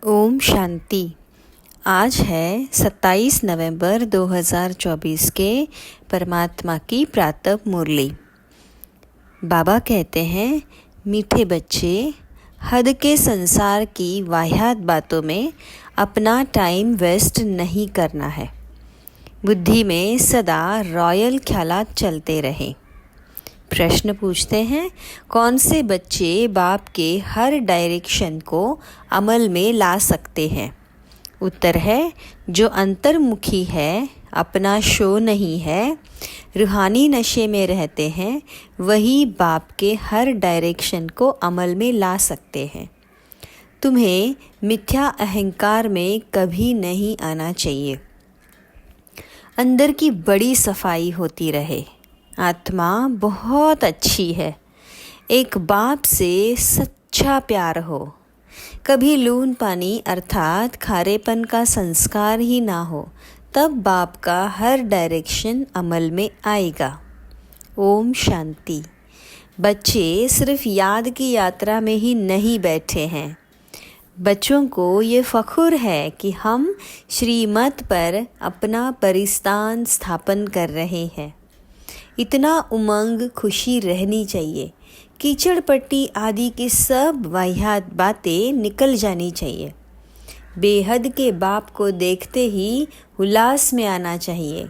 ओम शांति। आज है 27 नवंबर 2024 के परमात्मा की प्रातः मुरली। बाबा कहते हैं, मीठे बच्चे, हद के संसार की वाहियात बातों में अपना टाइम वेस्ट नहीं करना है। बुद्धि में सदा रॉयल ख्यालात चलते रहें। प्रश्न पूछते हैं, कौन से बच्चे बाप के हर डायरेक्शन को अमल में ला सकते हैं? उत्तर है, जो अंतर्मुखी है, अपना शो नहीं है, रूहानी नशे में रहते हैं, वही बाप के हर डायरेक्शन को अमल में ला सकते हैं। तुम्हें मिथ्या अहंकार में कभी नहीं आना चाहिए। अंदर की बड़ी सफाई होती रहे। आत्मा बहुत अच्छी है। एक बाप से सच्चा प्यार हो। कभी लून पानी अर्थात खारेपन का संस्कार ही ना हो, तब बाप का हर डायरेक्शन अमल में आएगा। ओम शांति। बच्चे सिर्फ याद की यात्रा में ही नहीं बैठे हैं। बच्चों को ये फ़ख्र है कि हम श्रीमत पर अपना परिस्थान स्थापन कर रहे हैं। इतना उमंग खुशी रहनी चाहिए। कीचड़ पट्टी आदि की सब वाहियात बातें निकल जानी चाहिए। बेहद के बाप को देखते ही उल्लास में आना चाहिए।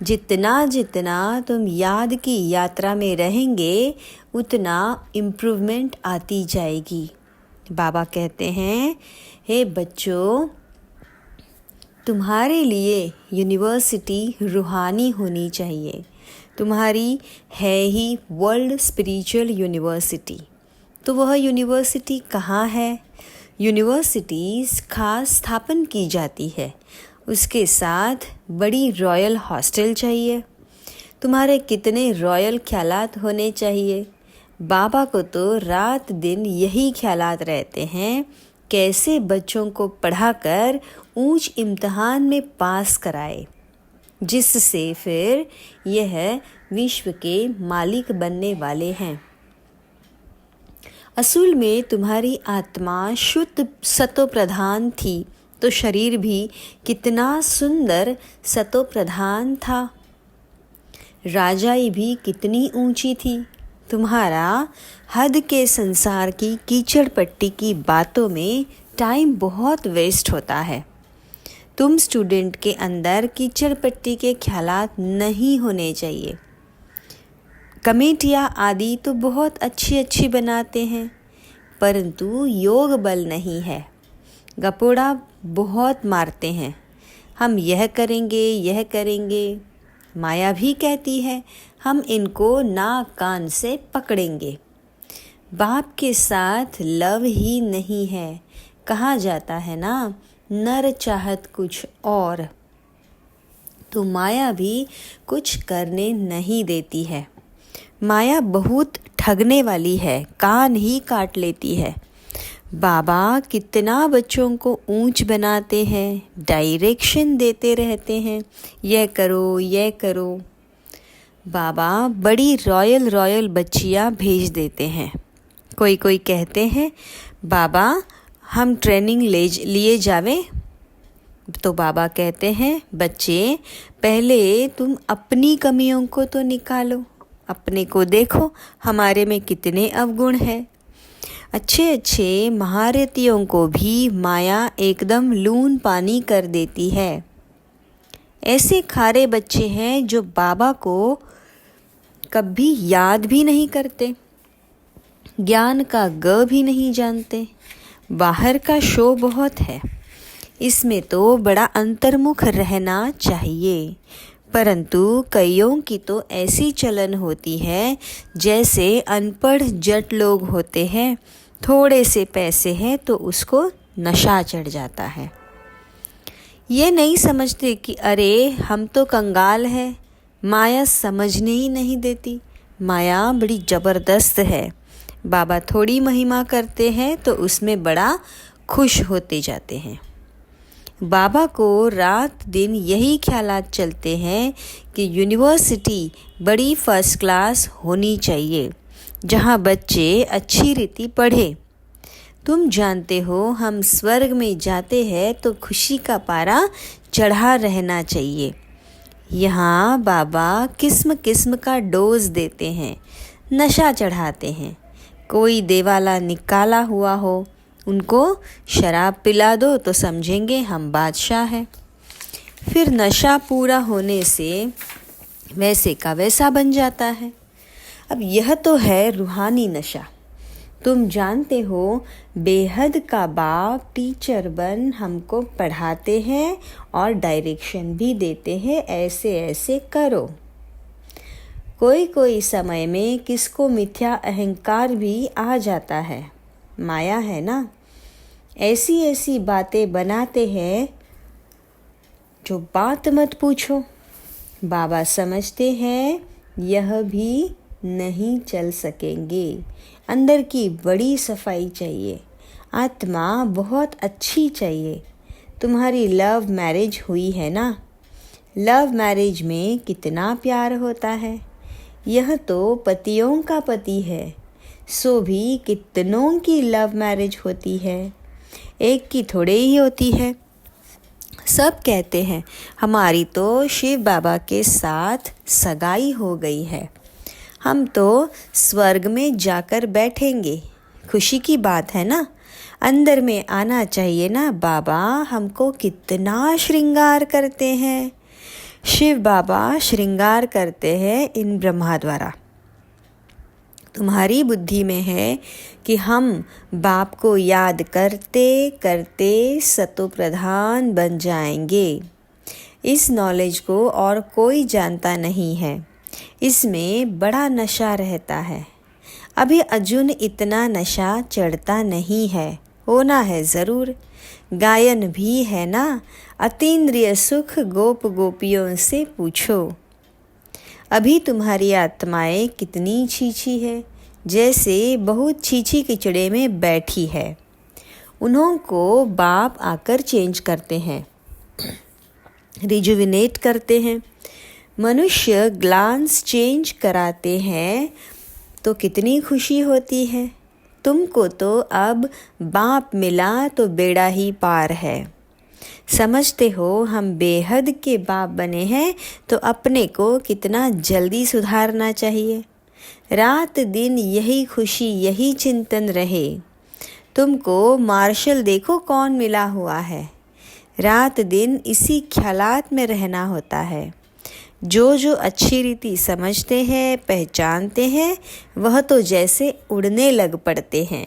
जितना जितना तुम याद की यात्रा में रहेंगे, उतना इम्प्रूवमेंट आती जाएगी। बाबा कहते हैं, हे बच्चों, तुम्हारे लिए यूनिवर्सिटी रूहानी होनी चाहिए। तुम्हारी है ही वर्ल्ड स्पिरिचुअल यूनिवर्सिटी। तो वह यूनिवर्सिटी कहाँ है? यूनिवर्सिटीज़ खास स्थापन की जाती है। उसके साथ बड़ी रॉयल हॉस्टल चाहिए। तुम्हारे कितने रॉयल ख्यालात होने चाहिए। बाबा को तो रात दिन यही ख्यालात रहते हैं, कैसे बच्चों को पढ़ाकर ऊंच इम्तिहान में पास कराए, जिससे फिर यह विश्व के मालिक बनने वाले हैं। असूल में तुम्हारी आत्मा शुद्ध सतो प्रधान थी, तो शरीर भी कितना सुंदर सतो प्रधान था। राजाई भी कितनी ऊंची थी। तुम्हारा हद के संसार की कीचड़ पट्टी की बातों में टाइम बहुत वेस्ट होता है। तुम स्टूडेंट के अंदर कीचड़ पट्टी के ख्यालात नहीं होने चाहिए। कमेटियाँ आदि तो बहुत अच्छी बनाते हैं, परंतु योग बल नहीं है। गपोड़ा बहुत मारते हैं। हम यह करेंगे। माया भी कहती है, हम इनको नाक कान से पकड़ेंगे। बाप के साथ लव ही नहीं है। कहा जाता है ना, नर चाहत कुछ और। तो माया भी कुछ करने नहीं देती है। माया बहुत ठगने वाली है, कान ही काट लेती है। बाबा कितना बच्चों को ऊंच बनाते हैं, डायरेक्शन देते रहते हैं, यह करो। बाबा बड़ी रॉयल बच्चियां भेज देते हैं। कोई कहते हैं, बाबा हम ट्रेनिंग लिए जावें। तो बाबा कहते हैं, बच्चे पहले तुम अपनी कमियों को तो निकालो। अपने को देखो, हमारे में कितने अवगुण हैं। अच्छे महारथियों को भी माया एकदम लून पानी कर देती है। ऐसे खारे बच्चे हैं जो बाबा को कभी याद भी नहीं करते, ज्ञान का ग भी नहीं जानते। बाहर का शो बहुत है, इसमें तो बड़ा अंतर्मुख रहना चाहिए। परंतु कईयों की तो ऐसी चलन होती है जैसे अनपढ़ जट लोग होते हैं। थोड़े से पैसे हैं तो उसको नशा चढ़ जाता है। ये नहीं समझते कि अरे हम तो कंगाल हैं। माया समझने ही नहीं देती। माया बड़ी ज़बरदस्त है। बाबा थोड़ी महिमा करते हैं तो उसमें बड़ा खुश होते जाते हैं। बाबा को रात दिन यही ख्यालात चलते हैं कि यूनिवर्सिटी बड़ी फर्स्ट क्लास होनी चाहिए, जहाँ बच्चे अच्छी रीति पढ़े। तुम जानते हो हम स्वर्ग में जाते हैं तो खुशी का पारा चढ़ा रहना चाहिए। यहाँ बाबा किस्म किस्म का डोज देते हैं, नशा चढ़ाते हैं। कोई देवाला निकाला हुआ हो, उनको शराब पिला दो तो समझेंगे हम बादशाह हैं। फिर नशा पूरा होने से वैसे का वैसा बन जाता है। अब यह तो है रूहानी नशा। तुम जानते हो बेहद का बाप टीचर बन हमको पढ़ाते हैं और डायरेक्शन भी देते हैं, ऐसे ऐसे करो। कोई कोई समय में किसको मिथ्या अहंकार भी आ जाता है, माया है ना। ऐसी ऐसी बातें बनाते हैं जो बात मत पूछो। बाबा समझते हैं यह भी नहीं चल सकेंगे। अंदर की बड़ी सफाई चाहिए, आत्मा बहुत अच्छी चाहिए। तुम्हारी लव मैरिज हुई है ना, लव मैरिज में कितना प्यार होता है। यह तो पतियों का पति है, सो भी कितनों की लव मैरिज होती है, एक की थोड़े ही होती है। सब कहते हैं हमारी तो शिव बाबा के साथ सगाई हो गई है, हम तो स्वर्ग में जाकर बैठेंगे। खुशी की बात है ना, अंदर में आना चाहिए ना। बाबा हमको कितना श्रृंगार करते हैं, शिव बाबा श्रृंगार करते हैं इन ब्रह्मा द्वारा। तुम्हारी बुद्धि में है कि हम बाप को याद करते करते सतो प्रधान बन जाएंगे। इस नॉलेज को और कोई जानता नहीं है, इसमें बड़ा नशा रहता है। अभी अर्जुन इतना नशा चढ़ता नहीं है, होना है ज़रूर। गायन भी है ना, अतीन्द्रिय सुख गोप गोपियों से पूछो। अभी तुम्हारी आत्माएं कितनी छीछी है, जैसे बहुत छीछी किचड़े में बैठी है। उन्हों को बाप आकर चेंज करते हैं, रिजुविनेट करते हैं। मनुष्य ग्लांस चेंज कराते हैं तो कितनी खुशी होती है। तुमको तो अब बाप मिला तो बेड़ा ही पार है। समझते हो हम बेहद के बाप बने हैं तो अपने को कितना जल्दी सुधारना चाहिए। रात दिन यही खुशी यही चिंतन रहे। तुमको मार्शल देखो कौन मिला हुआ है, रात दिन इसी ख्यालात में रहना होता है। जो जो अच्छी रीति समझते हैं पहचानते हैं वह तो जैसे उड़ने लग पड़ते हैं।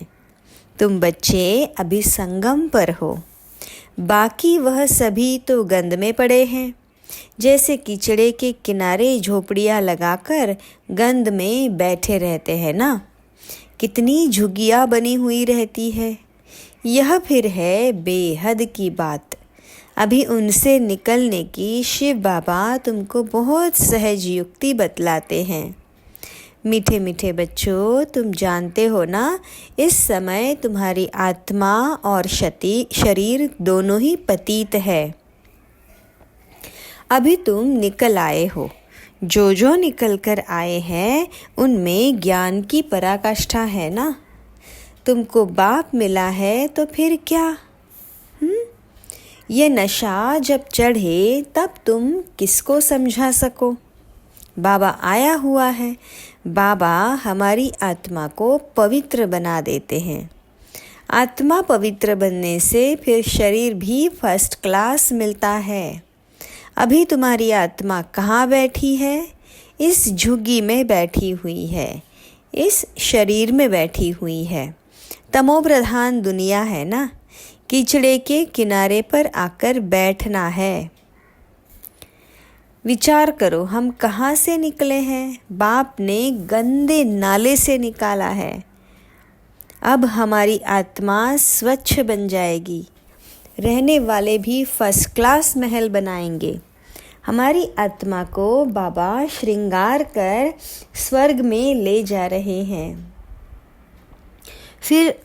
तुम बच्चे अभी संगम पर हो, बाकी वह सभी तो गंद में पड़े हैं। जैसे कीचड़े के किनारे झोपड़ियाँ लगाकर गंद में बैठे रहते हैं ना, कितनी झुग्गियाँ बनी हुई रहती है। यह फिर है बेहद की बात। अभी उनसे निकलने की शिव बाबा तुमको बहुत सहज युक्ति बतलाते हैं। मीठे मीठे बच्चों, तुम जानते हो ना, इस समय तुम्हारी आत्मा और शरीर दोनों ही पतित है। अभी तुम निकल आए हो, जो जो निकल कर आए हैं उनमें ज्ञान की पराकाष्ठा है ना। तुमको बाप मिला है तो फिर क्या, ये नशा जब चढ़े तब तुम किसको समझा सको। बाबा आया हुआ है, बाबा हमारी आत्मा को पवित्र बना देते हैं। आत्मा पवित्र बनने से फिर शरीर भी फर्स्ट क्लास मिलता है। अभी तुम्हारी आत्मा कहाँ बैठी है, इस झुग्गी में बैठी हुई है, इस शरीर में बैठी हुई है। तमोप्रधान दुनिया है ना, कीचड़े के किनारे पर आकर बैठना है। विचार करो हम कहाँ से निकले हैं, बाप ने गंदे नाले से निकाला है। अब हमारी आत्मा स्वच्छ बन जाएगी, रहने वाले भी फर्स्ट क्लास महल बनाएंगे। हमारी आत्मा को बाबा श्रृंगार कर स्वर्ग में ले जा रहे हैं। फिर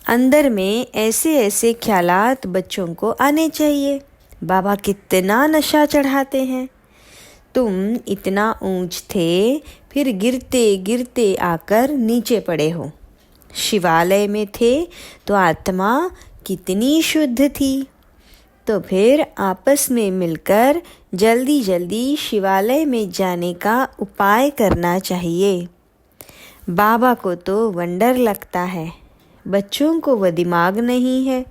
अंदर में ऐसे ऐसे ख्यालात बच्चों को आने चाहिए। बाबा कितना नशा चढ़ाते हैं। तुम इतना ऊंच थे, फिर गिरते गिरते आकर नीचे पड़े हो। शिवालय में थे तो आत्मा कितनी शुद्ध थी। तो फिर आपस में मिलकर जल्दी जल्दी शिवालय में जाने का उपाय करना चाहिए। बाबा को तो वंडर लगता है, बच्चों को वह दिमाग नहीं है।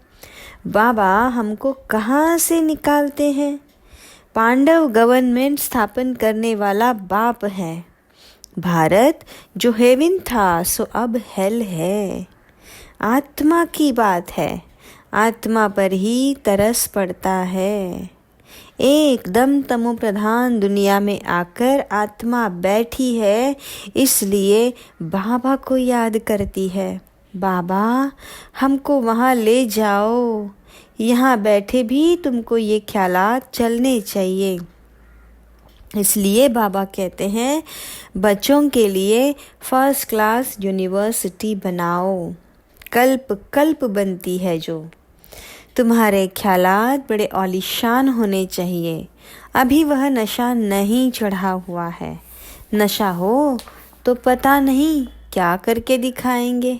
बाबा हमको कहाँ से निकालते हैं? पांडव गवर्नमेंट स्थापन करने वाला बाप है। भारत जो हेवन था सो अब हेल है। आत्मा की बात है, आत्मा पर ही तरस पड़ता है। एकदम तमो प्रधान दुनिया में आकर आत्मा बैठी है, इसलिए बाबा को याद करती है। बाबा हमको वहाँ ले जाओ, यहाँ बैठे भी तुमको ये ख्यालात चलने चाहिए। इसलिए बाबा कहते हैं बच्चों के लिए फर्स्ट क्लास यूनिवर्सिटी बनाओ, कल्प कल्प बनती है जो। तुम्हारे ख्यालात बड़े आलीशान होने चाहिए। अभी वह नशा नहीं चढ़ा हुआ है। नशा हो तो पता नहीं क्या करके दिखाएंगे।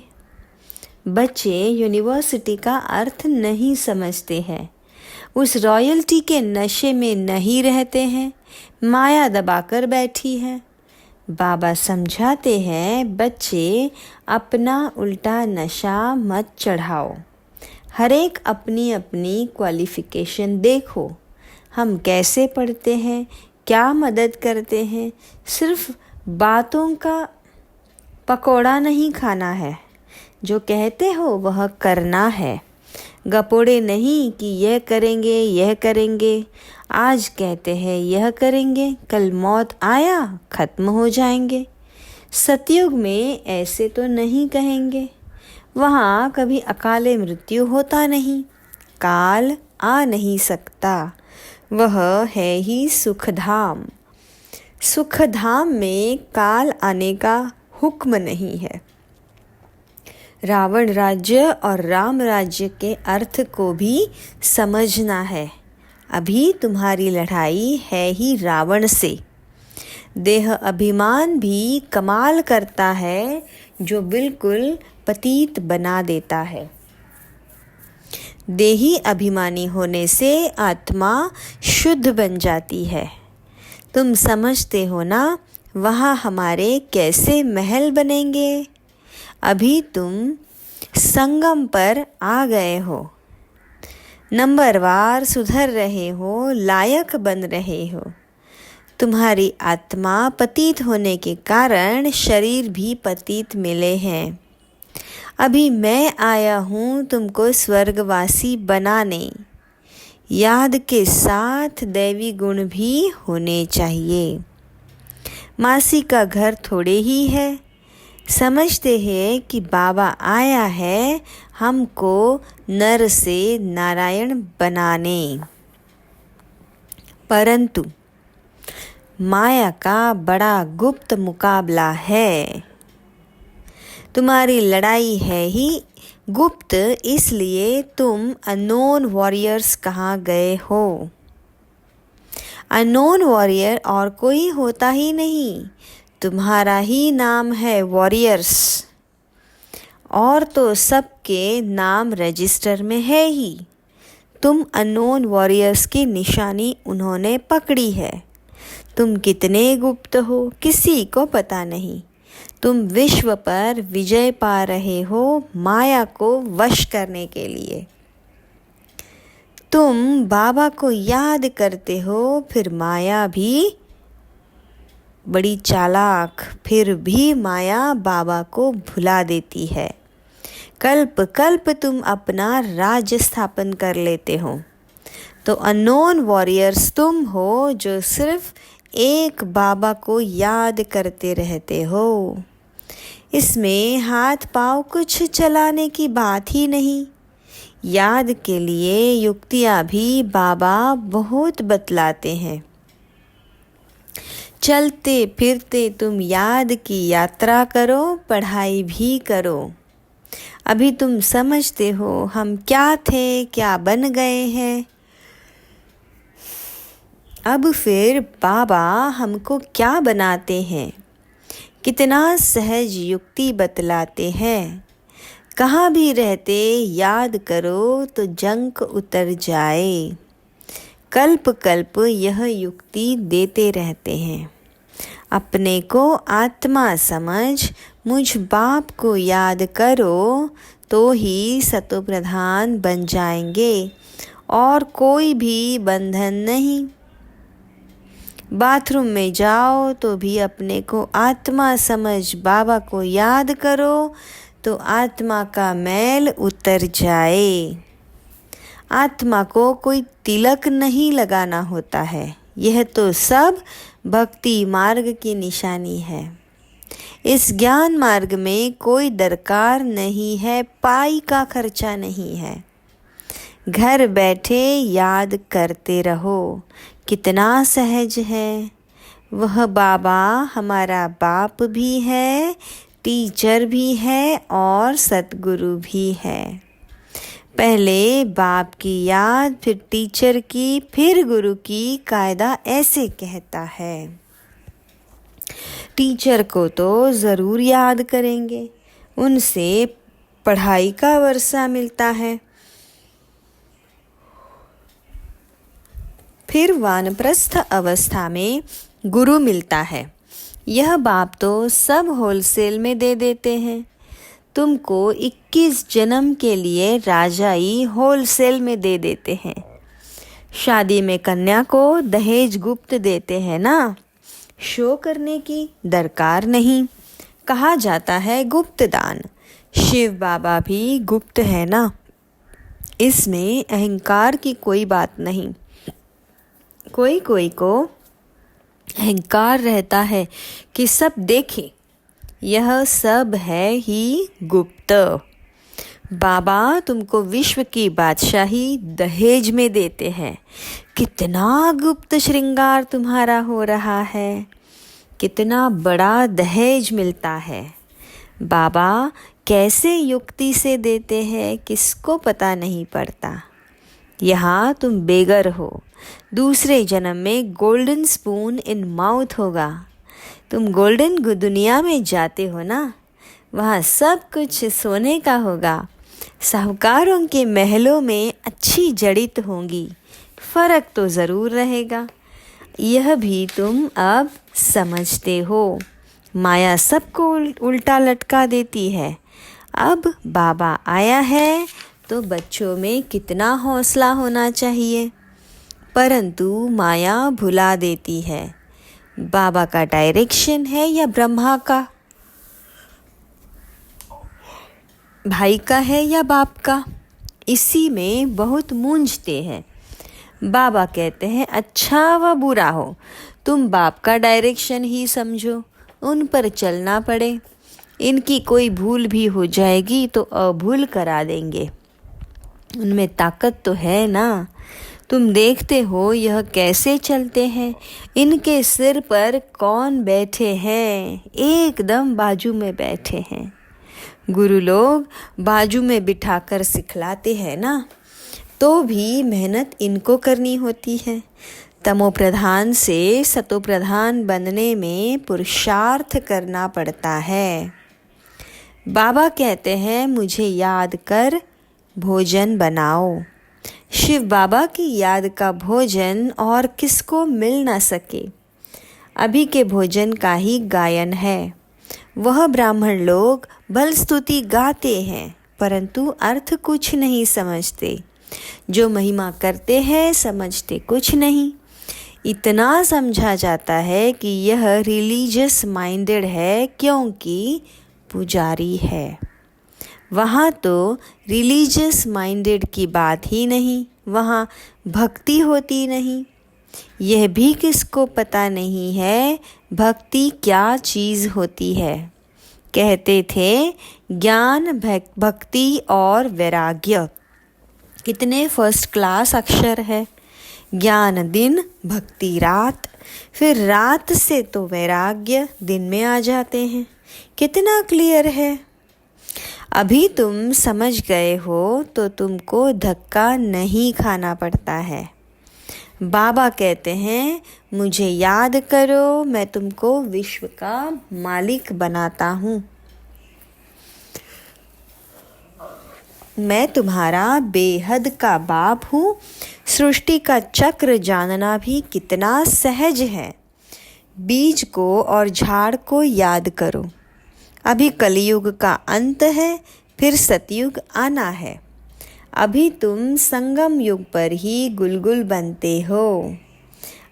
बच्चे यूनिवर्सिटी का अर्थ नहीं समझते हैं, उस रॉयल्टी के नशे में नहीं रहते हैं, माया दबाकर बैठी है। बाबा समझाते हैं बच्चे अपना उल्टा नशा मत चढ़ाओ। हर एक अपनी अपनी क्वालिफ़िकेशन देखो। हम कैसे पढ़ते हैं, क्या मदद करते हैं। सिर्फ बातों का पकौड़ा नहीं खाना है, जो कहते हो वह करना है। गपोड़े नहीं कि यह करेंगे यह करेंगे। आज कहते हैं यह करेंगे, कल मौत आया खत्म हो जाएंगे। सतयुग में ऐसे तो नहीं कहेंगे। वहाँ कभी अकाले मृत्यु होता नहीं, काल आ नहीं सकता। वह है ही सुखधाम। सुखधाम में काल आने का हुक्म नहीं है। रावण राज्य और राम राज्य के अर्थ को भी समझना है। अभी तुम्हारी लड़ाई है ही रावण से। देह अभिमान भी कमाल करता है, जो बिल्कुल पतित बना देता है। देही अभिमानी होने से आत्मा शुद्ध बन जाती है। तुम समझते हो ना, वहाँ हमारे कैसे महल बनेंगे। अभी तुम संगम पर आ गए हो, नंबरवार सुधर रहे हो, लायक बन रहे हो। तुम्हारी आत्मा पतित होने के कारण शरीर भी पतित मिले हैं। अभी मैं आया हूँ तुमको स्वर्गवासी बनाने। याद के साथ दैवी गुण भी होने चाहिए। मासी का घर थोड़े ही है। समझते हैं कि बाबा आया है हमको नर से नारायण बनाने, परंतु माया का बड़ा गुप्त मुकाबला है। तुम्हारी लड़ाई है ही गुप्त, इसलिए तुम अननोन वॉरियर्स कहाँ गए हो। अननोन वॉरियर और कोई होता ही नहीं, तुम्हारा ही नाम है वॉरियर्स। और तो सबके नाम रजिस्टर में है ही। तुम अननोन वॉरियर्स की निशानी उन्होंने पकड़ी है। तुम कितने गुप्त हो किसी को पता नहीं। तुम विश्व पर विजय पा रहे हो माया को वश करने के लिए। तुम बाबा को याद करते हो, फिर माया भी बड़ी चालाक, फिर भी माया बाबा को भुला देती है। कल्प कल्प तुम अपना राज्य स्थापन कर लेते हो। तो अननोन वॉरियर्स तुम हो, जो सिर्फ एक बाबा को याद करते रहते हो। इसमें हाथ पाँव कुछ चलाने की बात ही नहीं। याद के लिए युक्तियाँ भी बाबा बहुत बतलाते हैं। चलते फिरते तुम याद की यात्रा करो, पढ़ाई भी करो। अभी तुम समझते हो हम क्या थे, क्या बन गए हैं। अब फिर बाबा हमको क्या बनाते हैं, कितना सहज युक्ति बतलाते हैं। कहाँ भी रहते याद करो तो जंक उतर जाए। कल्प कल्प यह युक्ति देते रहते हैं। अपने को आत्मा समझ मुझ बाप को याद करो तो ही सतोप्रधान बन जाएंगे और कोई भी बंधन नहीं। बाथरूम में जाओ तो भी अपने को आत्मा समझ बाबा को याद करो तो आत्मा का मैल उतर जाए। आत्मा को कोई तिलक नहीं लगाना होता है, यह तो सब भक्ति मार्ग की निशानी है। इस ज्ञान मार्ग में कोई दरकार नहीं है, पाई का खर्चा नहीं है। घर बैठे याद करते रहो, कितना सहज है। वह बाबा हमारा बाप भी है, टीचर भी है और सतगुरु भी है। पहले बाप की याद, फिर टीचर की, फिर गुरु की, कायदा ऐसे कहता है। टीचर को तो ज़रूर याद करेंगे, उनसे पढ़ाई का वर्षा मिलता है। फिर वानप्रस्थ अवस्था में गुरु मिलता है। यह बाप तो सब होलसेल में दे देते हैं। तुमको 21 जन्म के लिए राजाई होलसेल में दे देते हैं। शादी में कन्या को दहेज गुप्त देते हैं ना, शो करने की दरकार नहीं। कहा जाता है गुप्त दान। शिव बाबा भी गुप्त है ना, इसमें अहंकार की कोई बात नहीं। कोई कोई को अहंकार रहता है कि सब देखे, यह सब है ही गुप्त। बाबा तुमको विश्व की बादशाही दहेज में देते हैं। कितना गुप्त श्रृंगार तुम्हारा हो रहा है, कितना बड़ा दहेज मिलता है। बाबा कैसे युक्ति से देते हैं, किसको पता नहीं पड़ता। यहाँ तुम बेगर हो, दूसरे जन्म में गोल्डन स्पून इन माउथ होगा। तुम गोल्डन दुनिया में जाते हो ना, वहाँ सब कुछ सोने का होगा। साहूकारों के महलों में अच्छी जड़ित होंगी, फर्क तो ज़रूर रहेगा। यह भी तुम अब समझते हो। माया सबको उल्टा लटका देती है। अब बाबा आया है तो बच्चों में कितना हौसला होना चाहिए, परंतु माया भुला देती है। बाबा का डायरेक्शन है या ब्रह्मा का, भाई का है या बाप का, इसी में बहुत मूंझते हैं। बाबा कहते हैं अच्छा व बुरा हो, तुम बाप का डायरेक्शन ही समझो, उन पर चलना पड़े। इनकी कोई भूल भी हो जाएगी तो अभूल करा देंगे। उनमें ताकत तो है ना। तुम देखते हो यह कैसे चलते हैं। इनके सिर पर कौन बैठे हैं, एकदम बाजू में बैठे हैं। गुरु लोग बाजू में बिठाकर सिखलाते हैं ना, तो भी मेहनत इनको करनी होती है। तमो प्रधान से सतो प्रधान बनने में पुरुषार्थ करना पड़ता है। बाबा कहते हैं मुझे याद कर भोजन बनाओ। शिव बाबा की याद का भोजन और किसको मिल ना सके। अभी के भोजन का ही गायन है। वह ब्राह्मण लोग बल स्तुति गाते हैं, परंतु अर्थ कुछ नहीं समझते। जो महिमा करते हैं समझते कुछ नहीं। इतना समझा जाता है कि यह रिलीजियस माइंडेड है क्योंकि पुजारी है। वहाँ तो रिलीजियस माइंडेड की बात ही नहीं, वहाँ भक्ति होती नहीं। यह भी किसको पता नहीं है भक्ति क्या चीज़ होती है। कहते थे ज्ञान, भक्ति और वैराग्य कितने फर्स्ट क्लास अक्षर है। ज्ञान दिन, भक्ति रात, फिर रात से तो वैराग्य दिन में आ जाते हैं। कितना क्लियर है। अभी तुम समझ गए हो तो तुमको धक्का नहीं खाना पड़ता है। बाबा कहते हैं मुझे याद करो, मैं तुमको विश्व का मालिक बनाता हूँ। मैं तुम्हारा बेहद का बाप हूँ। सृष्टि का चक्र जानना भी कितना सहज है। बीज को और झाड़ को याद करो। अभी कलयुग का अंत है, फिर सतयुग आना है। अभी तुम संगम युग पर ही गुलगुल बनते हो।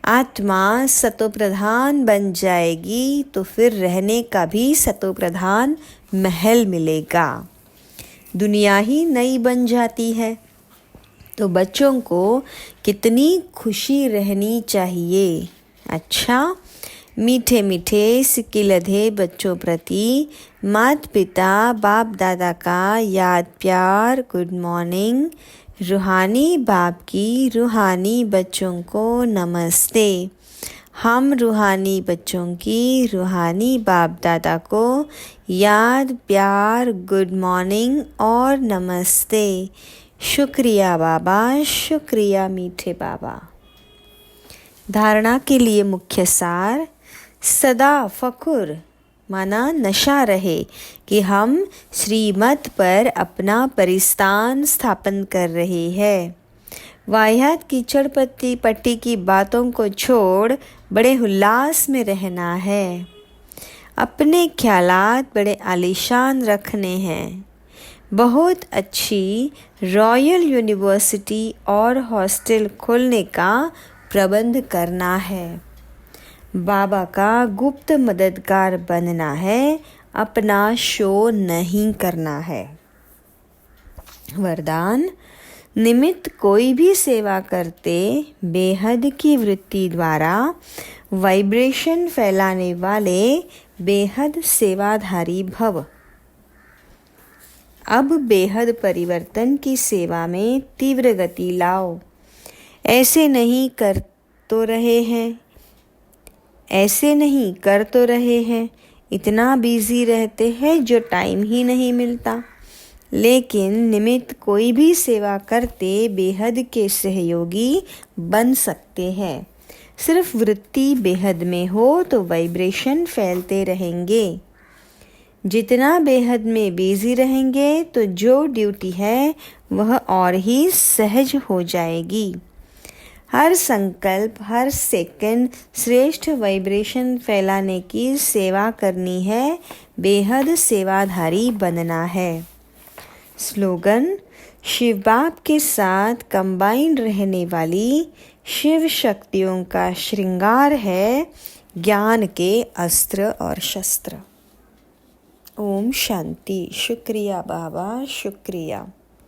आत्मा सतोप्रधान बन जाएगी तो फिर रहने का भी सतोप्रधान महल मिलेगा। दुनिया ही नई बन जाती है तो बच्चों को कितनी खुशी रहनी चाहिए। अच्छा, मीठे मीठे सिक्के लधे बच्चों प्रति माता पिता बाप दादा का याद प्यार गुड मॉर्निंग। रूहानी बाप की रूहानी बच्चों को नमस्ते। हम रूहानी बच्चों की रूहानी बाप दादा को याद प्यार गुड मॉर्निंग और नमस्ते। शुक्रिया बाबा, शुक्रिया मीठे बाबा। धारणा के लिए मुख्य सार, सदा फकुर माना नशा रहे कि हम श्रीमत पर अपना परिस्थान स्थापन कर रहे हैं। वाह्यात कीचड़ पट्टी की बातों को छोड़ बड़े उल्लास में रहना है। अपने ख्यालात बड़े आलीशान रखने हैं। बहुत अच्छी रॉयल यूनिवर्सिटी और हॉस्टल खोलने का प्रबंध करना है। बाबा का गुप्त मददगार बनना है, अपना शो नहीं करना है। वरदान, निमित्त कोई भी सेवा करते बेहद की वृत्ति द्वारा वाइब्रेशन फैलाने वाले बेहद सेवाधारी भव। अब बेहद परिवर्तन की सेवा में तीव्र गति लाओ। ऐसे नहीं कर तो रहे हैं, इतना बिजी रहते हैं जो टाइम ही नहीं मिलता। लेकिन निमित्त कोई भी सेवा करते बेहद के सहयोगी बन सकते हैं। सिर्फ वृत्ति बेहद में हो तो वाइब्रेशन फैलते रहेंगे। जितना बेहद में बिजी रहेंगे तो जो ड्यूटी है वह और ही सहज हो जाएगी। हर संकल्प, हर सेकंड श्रेष्ठ वाइब्रेशन फैलाने की सेवा करनी है, बेहद सेवाधारी बनना है। स्लोगन, शिव बाप के साथ कंबाइंड रहने वाली शिव शक्तियों का श्रृंगार है ज्ञान के अस्त्र और शस्त्र। ओम शांति। शुक्रिया बाबा, शुक्रिया।